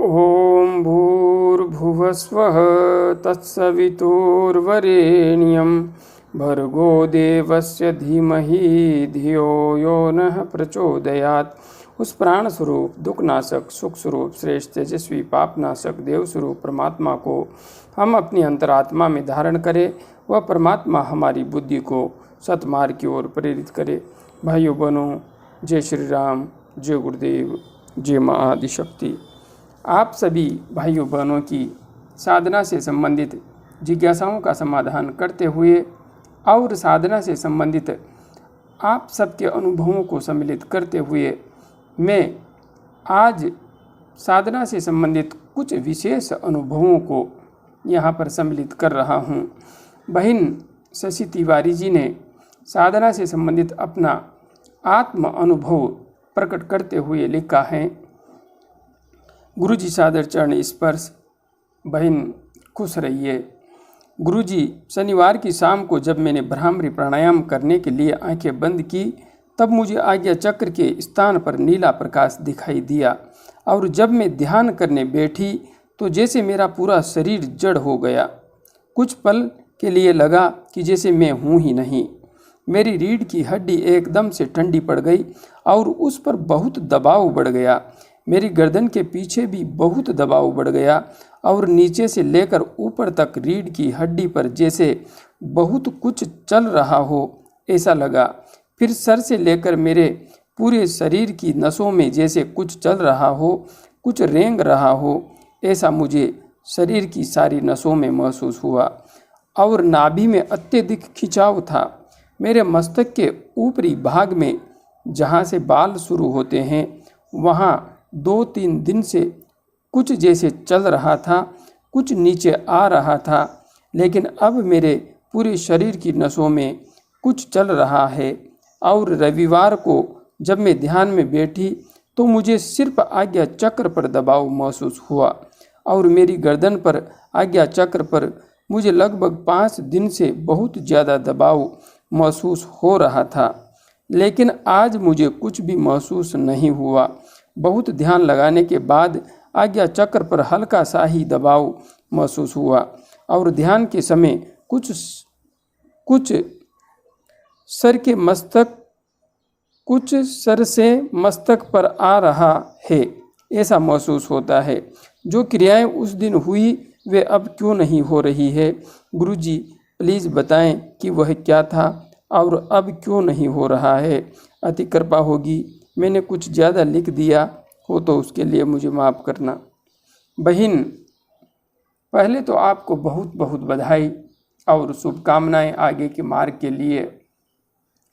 ॐ भूर्भुवस्वः तत्सवितुर्वरेण्यं भर्गो देवस्य धीमहि धियो यो नः प्रचोदयात्। उस प्राण स्वरूप दुखनाशक सुख स्वरूप श्रेष्ठ तेजस्वी पापनाशक देव स्वरूप परमात्मा को हम अपनी अंतरात्मा में धारण करें। वह परमात्मा हमारी बुद्धि को सतमार्ग की ओर प्रेरित करे। भाइयों बहनों, जय श्री राम, जय गुरुदेव, जय माँ आदिशक्ति। आप सभी भाइयों बहनों की साधना से संबंधित जिज्ञासाओं का समाधान करते हुए और साधना से संबंधित आप सबके अनुभवों को सम्मिलित करते हुए मैं आज साधना से संबंधित कुछ विशेष अनुभवों को यहाँ पर सम्मिलित कर रहा हूँ। बहन शशि तिवारी जी ने साधना से संबंधित अपना आत्म अनुभव प्रकट करते हुए लिखा है। गुरुजी सादर चरण स्पर्श। बहन खुश रहिए। गुरुजी, शनिवार की शाम को जब मैंने भ्रामरी प्राणायाम करने के लिए आंखें बंद की तब मुझे आज्ञा चक्र के स्थान पर नीला प्रकाश दिखाई दिया और जब मैं ध्यान करने बैठी तो जैसे मेरा पूरा शरीर जड़ हो गया। कुछ पल के लिए लगा कि जैसे मैं हूँ ही नहीं। मेरी रीढ़ की हड्डी एकदम से ठंडी पड़ गई और उस पर बहुत दबाव बढ़ गया। मेरी गर्दन के पीछे भी बहुत दबाव बढ़ गया और नीचे से लेकर ऊपर तक रीढ़ की हड्डी पर जैसे बहुत कुछ चल रहा हो ऐसा लगा। फिर सर से लेकर मेरे पूरे शरीर की नसों में जैसे कुछ चल रहा हो, कुछ रेंग रहा हो, ऐसा मुझे शरीर की सारी नसों में महसूस हुआ। और नाभि में अत्यधिक खिंचाव था। मेरे मस्तक के ऊपरी भाग में जहाँ से बाल शुरू होते हैं वहाँ 2-3 दिन से कुछ जैसे चल रहा था, कुछ नीचे आ रहा था, लेकिन अब मेरे पूरे शरीर की नसों में कुछ चल रहा है। और रविवार को जब मैं ध्यान में बैठी तो मुझे सिर्फ आज्ञा चक्र पर दबाव महसूस हुआ और मेरी गर्दन पर आज्ञा चक्र पर मुझे लगभग 5 दिन से बहुत ज़्यादा दबाव महसूस हो रहा था, लेकिन आज मुझे कुछ भी महसूस नहीं हुआ। बहुत ध्यान लगाने के बाद आज्ञा चक्र पर हल्का सा ही दबाव महसूस हुआ और ध्यान के समय कुछ सर से मस्तक पर आ रहा है ऐसा महसूस होता है। जो क्रियाएं उस दिन हुई वे अब क्यों नहीं हो रही है? गुरुजी प्लीज़ बताएं कि वह क्या था और अब क्यों नहीं हो रहा है। अति कृपा होगी। मैंने कुछ ज़्यादा लिख दिया हो तो उसके लिए मुझे माफ़ करना। बहन, पहले तो आपको बहुत बहुत बधाई और शुभकामनाएं आगे के मार्ग के लिए।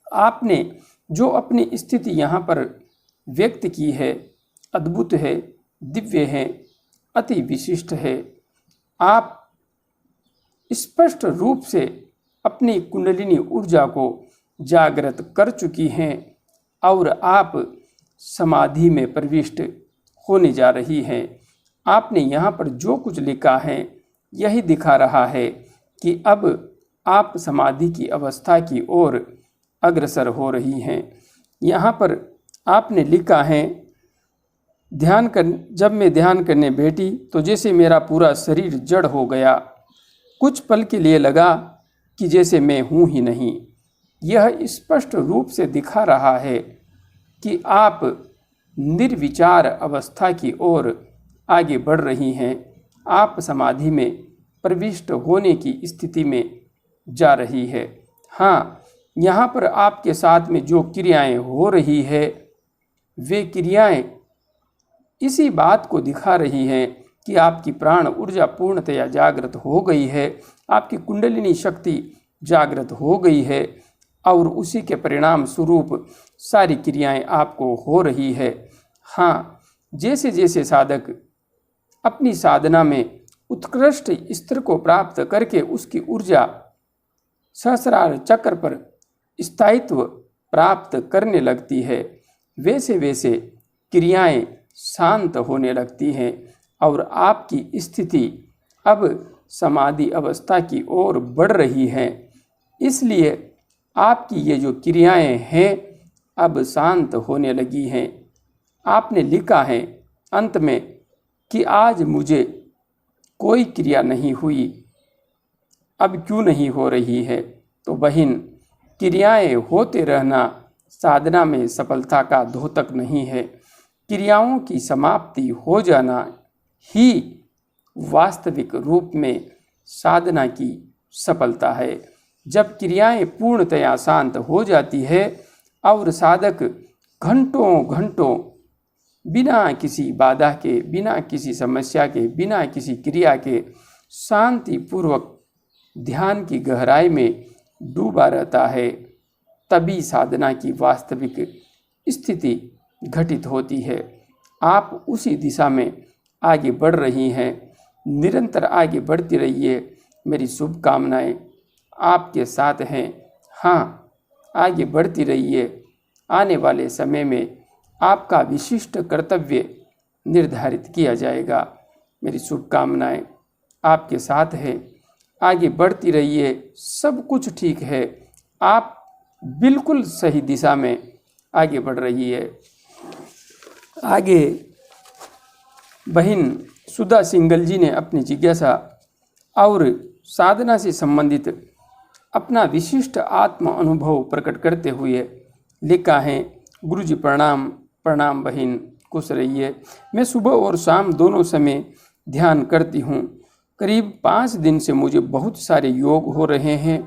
आपने जो अपनी स्थिति यहाँ पर व्यक्त की है अद्भुत है, दिव्य है, अति विशिष्ट है। आप स्पष्ट रूप से अपनी कुंडलिनी ऊर्जा को जागृत कर चुकी हैं और आप समाधि में प्रविष्ट होने जा रही हैं। आपने यहाँ पर जो कुछ लिखा है यही दिखा रहा है कि अब आप समाधि की अवस्था की ओर अग्रसर हो रही हैं। यहाँ पर आपने लिखा है, जब मैं ध्यान करने बैठी तो जैसे मेरा पूरा शरीर जड़ हो गया। कुछ पल के लिए लगा कि जैसे मैं हूँ ही नहीं। यह स्पष्ट रूप से दिखा रहा है कि आप निर्विचार अवस्था की ओर आगे बढ़ रही हैं। आप समाधि में प्रविष्ट होने की स्थिति में जा रही है। हाँ, यहाँ पर आपके साथ में जो क्रियाएं हो रही है वे क्रियाएं इसी बात को दिखा रही हैं कि आपकी प्राण ऊर्जा पूर्णतया जागृत हो गई है, आपकी कुंडलिनी शक्ति जागृत हो गई है और उसी के परिणाम स्वरूप सारी क्रियाएं आपको हो रही है। हाँ, जैसे जैसे साधक अपनी साधना में उत्कृष्ट स्तर को प्राप्त करके उसकी ऊर्जा सहस्रार चक्र पर स्थायित्व प्राप्त करने लगती है, वैसे वैसे क्रियाएं शांत होने लगती हैं और आपकी स्थिति अब समाधि अवस्था की ओर बढ़ रही है। इसलिए आपकी ये जो क्रियाएं हैं अब शांत होने लगी हैं। आपने लिखा है अंत में कि आज मुझे कोई क्रिया नहीं हुई, अब क्यों नहीं हो रही है। तो बहन, क्रियाएं होते रहना साधना में सफलता का द्योतक नहीं है। क्रियाओं की समाप्ति हो जाना ही वास्तविक रूप में साधना की सफलता है। जब क्रियाएं पूर्णतया शांत हो जाती है और साधक घंटों घंटों बिना किसी बाधा के, बिना किसी समस्या के, बिना किसी क्रिया के शांतिपूर्वक ध्यान की गहराई में डूबा रहता है, तभी साधना की वास्तविक स्थिति घटित होती है। आप उसी दिशा में आगे बढ़ रही हैं। निरंतर आगे बढ़ती रहिए। मेरी शुभकामनाएं आपके साथ हैं। हाँ, आगे बढ़ती रहिए। आने वाले समय में आपका विशिष्ट कर्तव्य निर्धारित किया जाएगा। मेरी शुभकामनाएं आपके साथ है। आगे बढ़ती रहिए। सब कुछ ठीक है। आप बिल्कुल सही दिशा में आगे बढ़ रही है। आगे बहन सुधा सिंगल जी ने अपनी जिज्ञासा और साधना से संबंधित अपना विशिष्ट आत्म अनुभव प्रकट करते हुए लिखा है। गुरुजी प्रणाम। प्रणाम बहन, खुश रहिए। मैं सुबह और शाम दोनों समय ध्यान करती हूँ। करीब 5 दिन से मुझे बहुत सारे योग हो रहे हैं।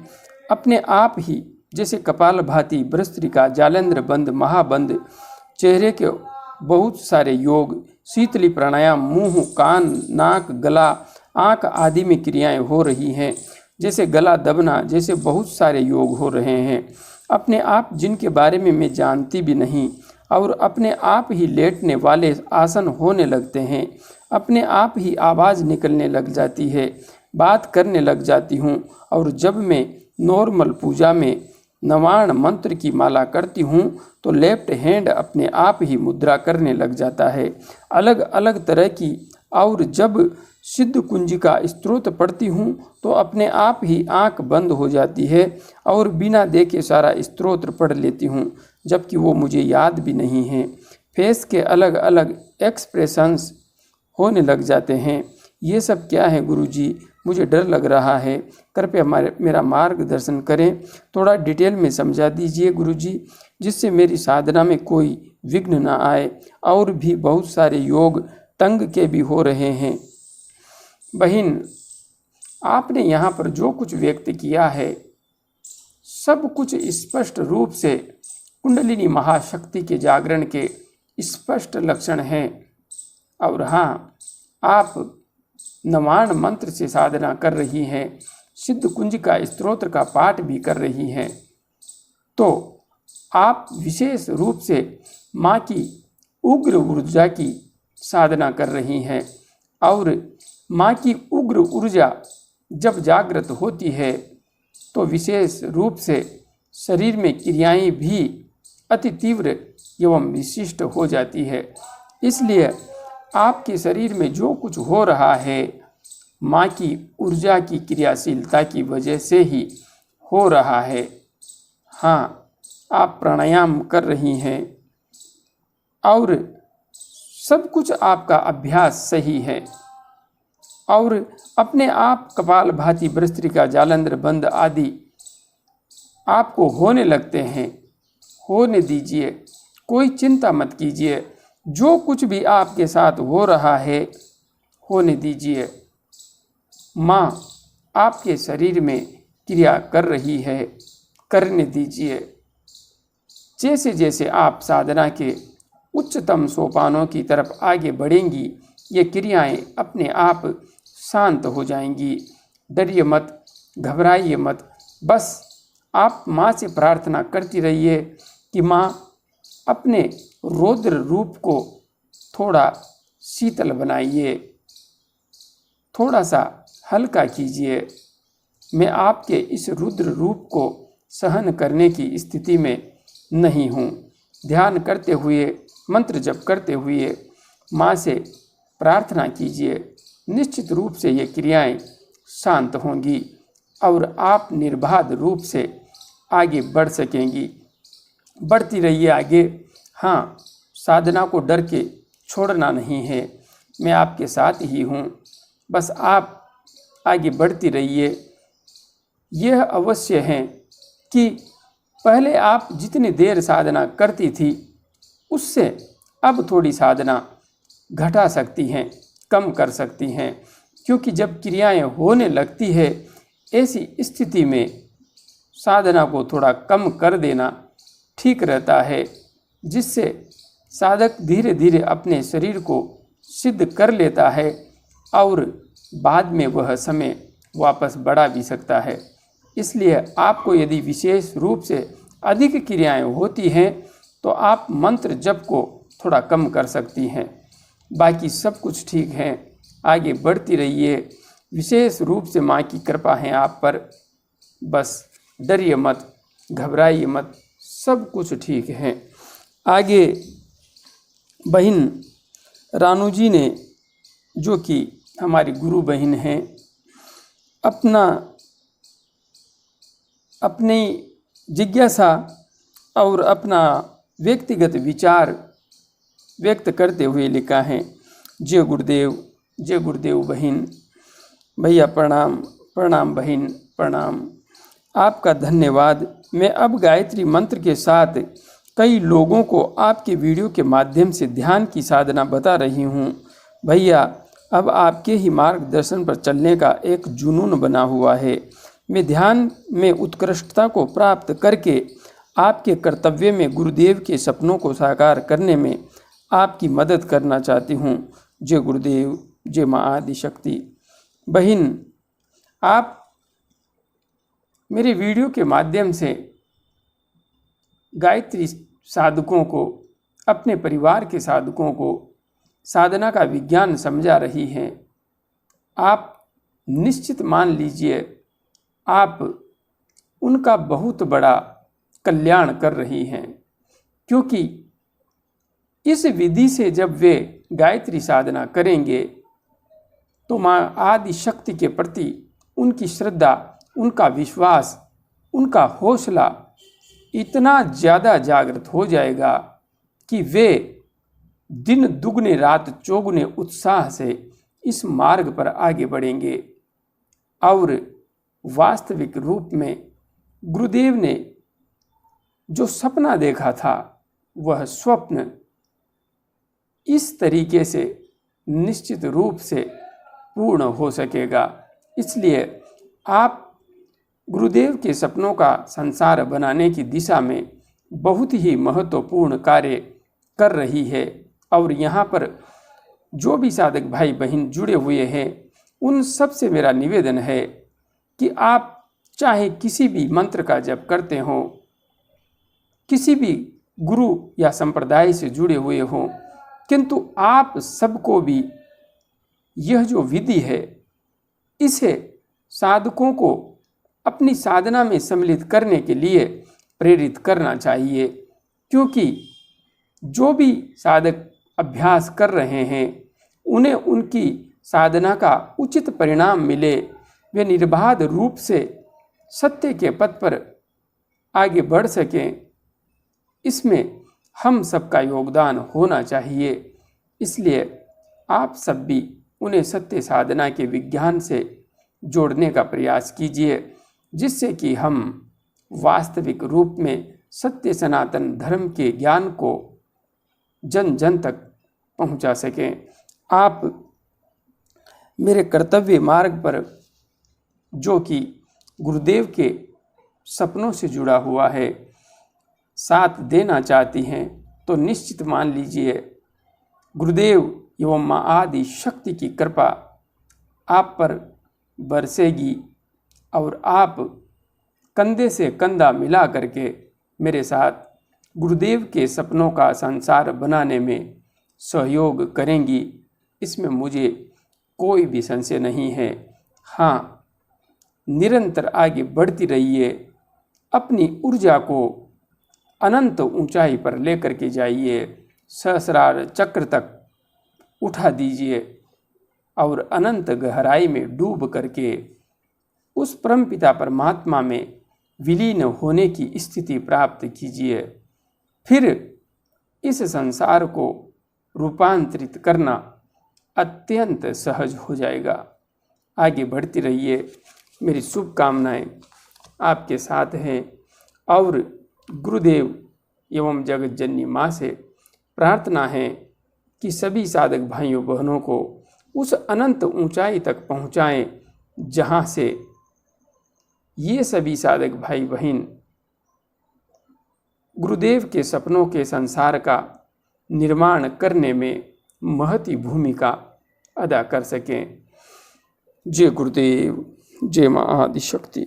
अपने आप ही, जैसे कपालभाति, भ्रस्त्रिका, जालंधर बंद, महाबंद, चेहरे के बहुत सारे योग, शीतली प्राणायाम, मुंह, कान, नाक, गला, आँख आदि में क्रियाएं हो रही हैं। जैसे गला दबना, जैसे बहुत सारे योग हो रहे हैं। अपने आप जिनके बारे में मैं जानती भी नहीं, और अपने आप ही लेटने वाले आसन होने लगते हैं। अपने आप ही आवाज़ निकलने लग जाती है, बात करने लग जाती हूँ। और जब मैं नॉर्मल पूजा में नवाण मंत्र की माला करती हूँ तो लेफ्ट हैंड अपने आप ही मुद्रा करने लग जाता है, अलग अलग तरह की। और जब सिद्ध कुंजिका स्तोत्र पढ़ती हूँ तो अपने आप ही आंख बंद हो जाती है और बिना देखे सारा स्तोत्र पढ़ लेती हूँ, जबकि वो मुझे याद भी नहीं है। फेस के अलग अलग एक्सप्रेशंस होने लग जाते हैं। ये सब क्या है गुरुजी? मुझे डर लग रहा है, कृपया मेरा मार्गदर्शन करें। थोड़ा डिटेल में समझा दीजिए गुरुजी, जिससे मेरी साधना में कोई विघ्न ना आए। और भी बहुत सारे योग टंग के भी हो रहे हैं। बहन, आपने यहाँ पर जो कुछ व्यक्त किया है सब कुछ स्पष्ट रूप से कुंडलिनी महाशक्ति के जागरण के स्पष्ट लक्षण हैं। और हाँ, आप नवाण मंत्र से साधना कर रही हैं, सिद्ध कुंज का स्तोत्र का पाठ भी कर रही हैं, तो आप विशेष रूप से माँ की उग्र ऊर्जा की साधना कर रही हैं। और माँ की उग्र ऊर्जा जब जागृत होती है तो विशेष रूप से शरीर में क्रियाएं भी अति तीव्र एवं विशिष्ट हो जाती है। इसलिए आपके शरीर में जो कुछ हो रहा है माँ की ऊर्जा की क्रियाशीलता की वजह से ही हो रहा है। हाँ, आप प्राणायाम कर रही हैं और सब कुछ आपका अभ्यास सही है। और अपने आप कपालभाति, भ्रस्त्रिका, जालंधर बंद आदि आपको होने लगते हैं। होने दीजिए, कोई चिंता मत कीजिए। जो कुछ भी आपके साथ हो रहा है होने दीजिए। माँ आपके शरीर में क्रिया कर रही है, करने दीजिए। जैसे जैसे आप साधना के उच्चतम सोपानों की तरफ आगे बढ़ेंगी, ये क्रियाएं अपने आप शांत हो जाएंगी। डरिए मत, घबराइए मत। बस आप माँ से प्रार्थना करती रहिए कि माँ अपने रौद्र रूप को थोड़ा शीतल बनाइए, थोड़ा सा हल्का कीजिए। मैं आपके इस रुद्र रूप को सहन करने की स्थिति में नहीं हूँ। ध्यान करते हुए, मंत्र जप करते हुए माँ से प्रार्थना कीजिए। निश्चित रूप से ये क्रियाएं शांत होंगी और आप निर्बाध रूप से आगे बढ़ सकेंगी। बढ़ती रहिए आगे। हाँ, साधना को डर के छोड़ना नहीं है। मैं आपके साथ ही हूँ, बस आप आगे बढ़ती रहिए। यह अवश्य है कि पहले आप जितनी देर साधना करती थी उससे अब थोड़ी साधना घटा सकती हैं, कम कर सकती हैं, क्योंकि जब क्रियाएं होने लगती है ऐसी स्थिति में साधना को थोड़ा कम कर देना ठीक रहता है, जिससे साधक धीरे धीरे अपने शरीर को सिद्ध कर लेता है और बाद में वह समय वापस बढ़ा भी सकता है। इसलिए आपको यदि विशेष रूप से अधिक क्रियाएं होती हैं तो आप मंत्र जप को थोड़ा कम कर सकती हैं। बाकी सब कुछ ठीक है, आगे बढ़ती रहिए। विशेष रूप से माँ की कृपा है आप पर, बस डरिए मत, घबराइए मत, सब कुछ ठीक है। आगे बहन रानू जी ने, जो कि हमारी गुरु बहन हैं, अपनी जिज्ञासा और अपना व्यक्तिगत विचार व्यक्त करते हुए लिखा है। जय गुरुदेव बहन। भैया प्रणाम, प्रणाम बहन, प्रणाम। आपका धन्यवाद। मैं अब गायत्री मंत्र के साथ कई लोगों को आपके वीडियो के माध्यम से ध्यान की साधना बता रही हूँ। भैया अब आपके ही मार्गदर्शन पर चलने का एक जुनून बना हुआ है। मैं ध्यान में उत्कृष्टता को प्राप्त करके आपके कर्तव्य में गुरुदेव के सपनों को साकार करने में आपकी मदद करना चाहती हूँ। जय गुरुदेव, जय माँ आदिशक्ति। बहन, आप मेरे वीडियो के माध्यम से गायत्री साधकों को, अपने परिवार के साधकों को साधना का विज्ञान समझा रही हैं। आप निश्चित मान लीजिए आप उनका बहुत बड़ा कल्याण कर रही हैं, क्योंकि इस विधि से जब वे गायत्री साधना करेंगे तो माँ आदि शक्ति के प्रति उनकी श्रद्धा, उनका विश्वास, उनका हौसला इतना ज़्यादा जागृत हो जाएगा कि वे दिन दुगने रात चौगुने उत्साह से इस मार्ग पर आगे बढ़ेंगे और वास्तविक रूप में गुरुदेव ने जो सपना देखा था वह स्वप्न इस तरीके से निश्चित रूप से पूर्ण हो सकेगा। इसलिए आप गुरुदेव के सपनों का संसार बनाने की दिशा में बहुत ही महत्वपूर्ण कार्य कर रही है। और यहाँ पर जो भी साधक भाई बहन जुड़े हुए हैं उन सब से मेरा निवेदन है कि आप चाहे किसी भी मंत्र का जप करते हों, किसी भी गुरु या संप्रदाय से जुड़े हुए हों, किंतु आप सबको भी यह जो विधि है इसे साधकों को अपनी साधना में सम्मिलित करने के लिए प्रेरित करना चाहिए, क्योंकि जो भी साधक अभ्यास कर रहे हैं उन्हें उनकी साधना का उचित परिणाम मिले, वे निर्बाध रूप से सत्य के पथ पर आगे बढ़ सकें, इसमें हम सबका योगदान होना चाहिए। इसलिए आप सब भी उन्हें सत्य साधना के विज्ञान से जोड़ने का प्रयास कीजिए, जिससे कि हम वास्तविक रूप में सत्य सनातन धर्म के ज्ञान को जन जन तक पहुंचा सकें। आप मेरे कर्तव्य मार्ग पर, जो कि गुरुदेव के सपनों से जुड़ा हुआ है, साथ देना चाहती हैं तो निश्चित मान लीजिए गुरुदेव एवं माँ आदि शक्ति की कृपा आप पर बरसेगी और आप कंधे से कंधा मिला करके मेरे साथ गुरुदेव के सपनों का संसार बनाने में सहयोग करेंगी, इसमें मुझे कोई भी संशय नहीं है। हाँ, निरंतर आगे बढ़ती रहिए, अपनी ऊर्जा को अनंत ऊंचाई पर लेकर के जाइए, सहस्रार चक्र तक उठा दीजिए और अनंत गहराई में डूब करके उस परमपिता परमात्मा में विलीन होने की स्थिति प्राप्त कीजिए। फिर इस संसार को रूपांतरित करना अत्यंत सहज हो जाएगा। आगे बढ़ती रहिए, मेरी शुभकामनाएं आपके साथ हैं और गुरुदेव एवं जगत जननी माँ से प्रार्थना है कि सभी साधक भाइयों बहनों को उस अनंत ऊंचाई तक पहुँचाएं जहाँ से ये सभी साधक भाई बहन गुरुदेव के सपनों के संसार का निर्माण करने में महती भूमिका अदा कर सकें। जय गुरुदेव, जय माँ आदिशक्ति।